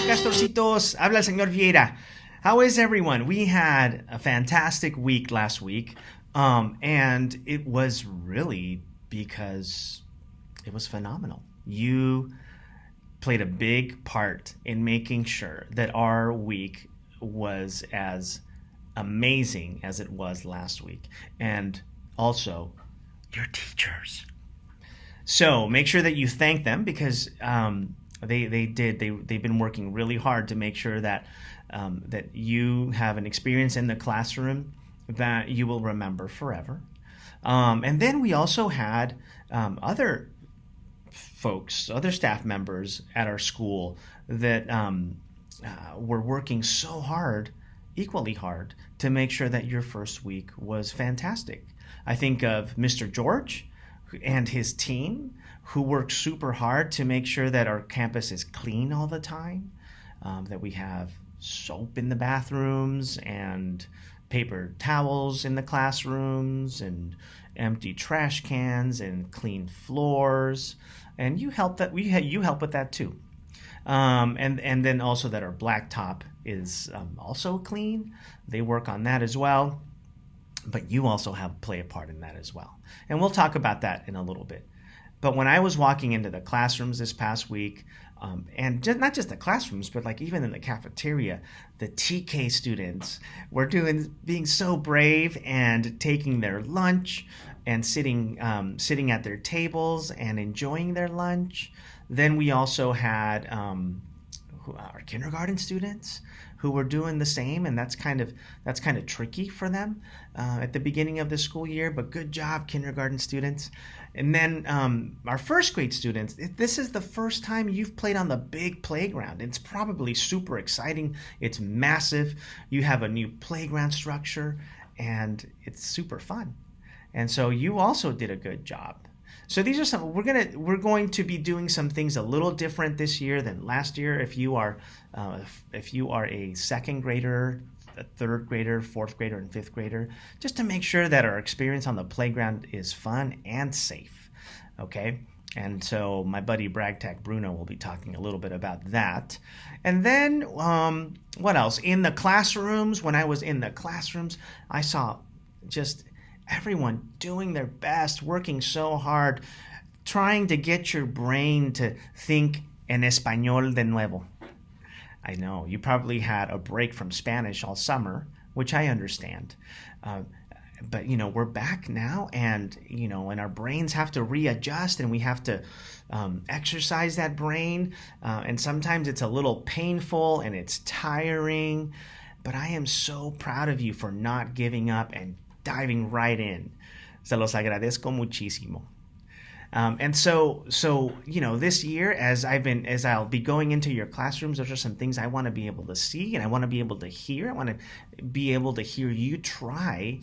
Castorcitos? Habla el señor Vieira. How is everyone? We had a fantastic week last week, and it was really because it was phenomenal. You played a big part in making sure that our week was as amazing as it was last week, and also your teachers. So make sure that you thank them because they've been working really hard to make sure that that you have an experience in the classroom that you will remember forever. And then we also had other folks, other staff members at our school that were working so hard, equally hard, to make sure that your first week was fantastic. I think of Mr. George and his team who work super hard to make sure that our campus is clean all the time, that we have soap in the bathrooms and paper towels in the classrooms and empty trash cans and clean floors. And you help with that too. And then also that our blacktop is also clean. They work on that as well. But you also play a part in that as well. And we'll talk about that in a little bit. But when I was walking into the classrooms this past week, and not just the classrooms, but like even in the cafeteria, the TK students were being so brave and taking their lunch and sitting at their tables and enjoying their lunch. Then we also had our kindergarten students who were doing the same, and that's kind of tricky for them at the beginning of the school year. But good job, kindergarten students. And then our first grade students. This is the first time you've played on the big playground. It's probably super exciting. It's massive. You have a new playground structure, and it's super fun. And so you also did a good job. So these are some we're going to be doing some things a little different this year than last year. If you are a second grader, a third grader, fourth grader, and fifth grader, just to make sure that our experience on the playground is fun and safe. Okay. And so my buddy Bragtag Bruno will be talking a little bit about that. And then what else? In the classrooms, when I was in the classrooms, I saw just everyone doing their best, working so hard, trying to get your brain to think en español de nuevo. I know, you probably had a break from Spanish all summer, which I understand. But, we're back now and our brains have to readjust and we have to exercise that brain. And sometimes it's a little painful and it's tiring. But I am so proud of you for not giving up and diving right in. Se los agradezco muchísimo. And so this year, as I'll be going into your classrooms, those are some things I want to be able to see and I want to be able to hear. I want to be able to hear you try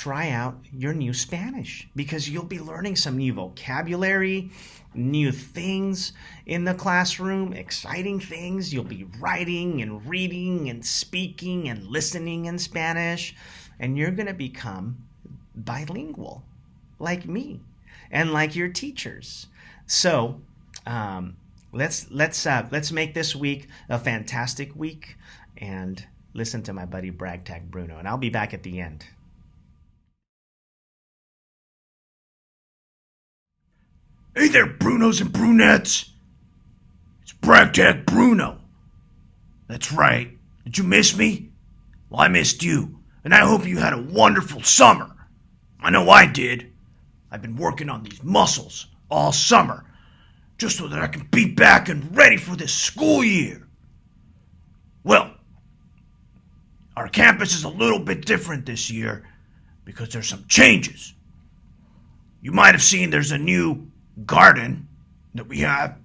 out your new Spanish, because you'll be learning some new vocabulary, new things in the classroom, exciting things. You'll be writing and reading and speaking and listening in Spanish. And you're going to become bilingual, like me, and like your teachers. So let's make this week a fantastic week, and listen to my buddy Bragtag Bruno, and I'll be back at the end. Hey there, Brunos and Brunettes. It's Bragtag Bruno. That's right. Did you miss me? Well, I missed you. And I hope you had a wonderful summer. I know I did. I've been working on these muscles all summer, just so that I can be back and ready for this school year. Well, our campus is a little bit different this year because there's some changes. You might have seen there's a new garden that we have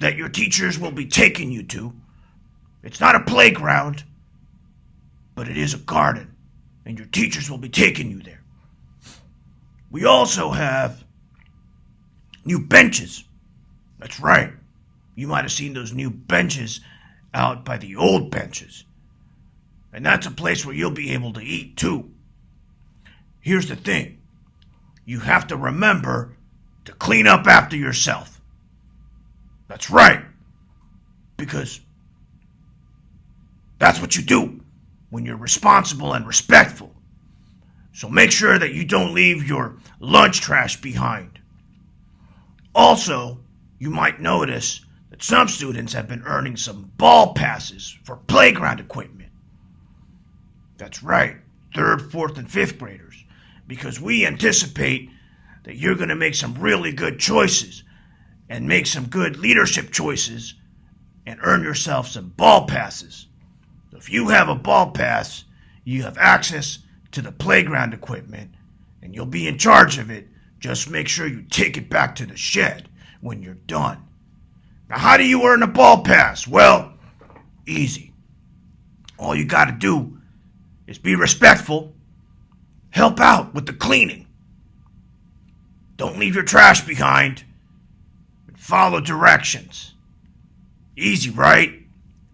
that your teachers will be taking you to. It's not a playground, but it is a garden, and your teachers will be taking you there. We also have new benches. That's right. You might have seen those new benches out by the old benches. And that's a place where you'll be able to eat too. Here's the thing. You have to remember to clean up after yourself. That's right. Because That's what you do when you're responsible and respectful. So make sure that you don't leave your lunch trash behind. Also, you might notice that some students have been earning some ball passes for playground equipment. That's right, 3rd, 4th, and 5th graders, because we anticipate that you're going to make some really good choices and make some good leadership choices and earn yourself some ball passes. So if you have a ball pass, you have access to the playground equipment and you'll be in charge of it. Just make sure you take it back to the shed when you're done. Now, how do you earn a ball pass? Well, easy. All you got to do is be respectful, help out with the cleaning. Don't leave your trash behind, and follow directions. Easy, right?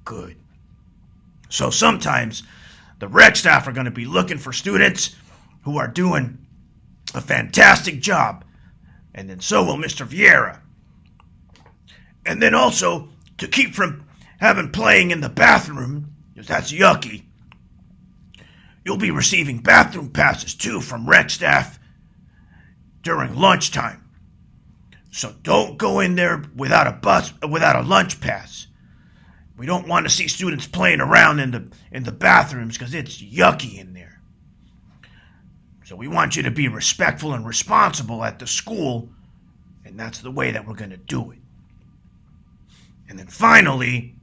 Good. So sometimes the rec staff are going to be looking for students who are doing a fantastic job, and then so will Mr. Vieira. And then also, to keep from having playing in the bathroom, because that's yucky, you'll be receiving bathroom passes too from rec staff during lunchtime. So don't go in there without a lunch pass. We don't want to see students playing around in the bathrooms because it's yucky in there. So we want you to be respectful and responsible at the school, and that's the way that we're going to do it. And then finally,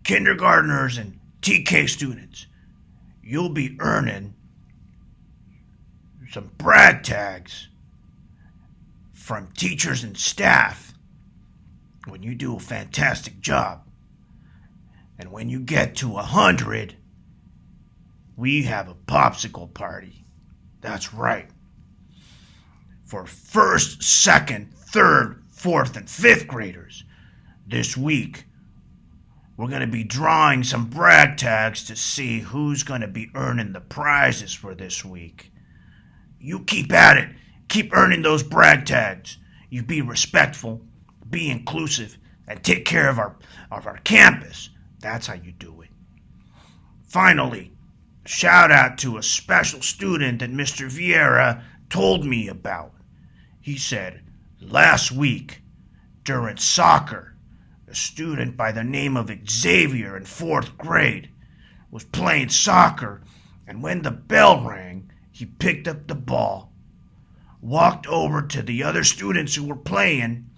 kindergartners and TK students, you'll be earning some brag tags from teachers and staff when you do a fantastic job. And when you get to 100, we have a popsicle party. That's right. For 1st, 2nd, 3rd, 4th, and 5th graders this week, we're going to be drawing some brag tags to see who's going to be earning the prizes for this week. You keep at it. Keep earning those brag tags. You be respectful, be inclusive, and take care of our campus. That's how you do it. Finally, shout out to a special student that Mr. Vieira told me about. He said last week during soccer, a student by the name of Xavier in 4th grade was playing soccer, and when the bell rang, he picked up the ball, walked over to the other students who were playing,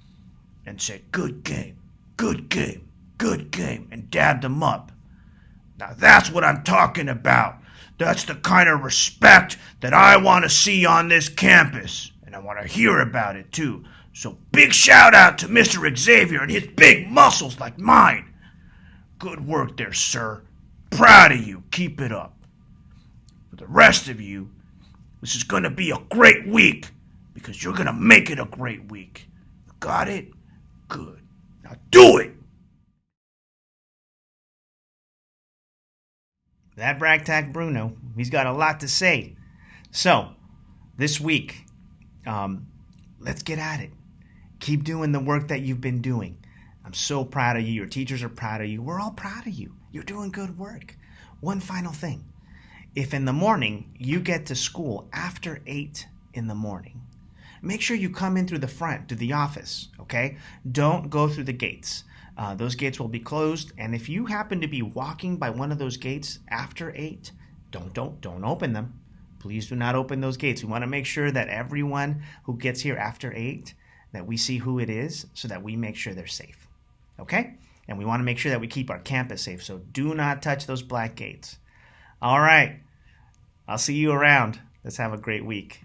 and said, "Good game, good game, good game," and dabbed them up. Now that's what I'm talking about. That's the kind of respect that I want to see on this campus, and I want to hear about it too. So big shout out to Mr. Xavier and his big muscles like mine. Good work there, sir. Proud of you. Keep it up. For the rest of you, this is going to be a great week because you're going to make it a great week. Got it? Good. Now do it. That Bragtac Bruno, he's got a lot to say. So, this week, let's get at it. Keep doing the work that you've been doing. I'm so proud of you. Your teachers are proud of you. We're all proud of you. You're doing good work. One final thing. If in the morning you get to school after 8 in the morning, make sure you come in through the front to the office, okay? Don't go through the gates. Those gates will be closed, and if you happen to be walking by one of those gates after 8, don't open them. Please do not open those gates. We want to make sure that everyone who gets here after 8, that we see who it is so that we make sure they're safe, okay? And we want to make sure that we keep our campus safe, so do not touch those black gates. All right. I'll see you around. Let's have a great week.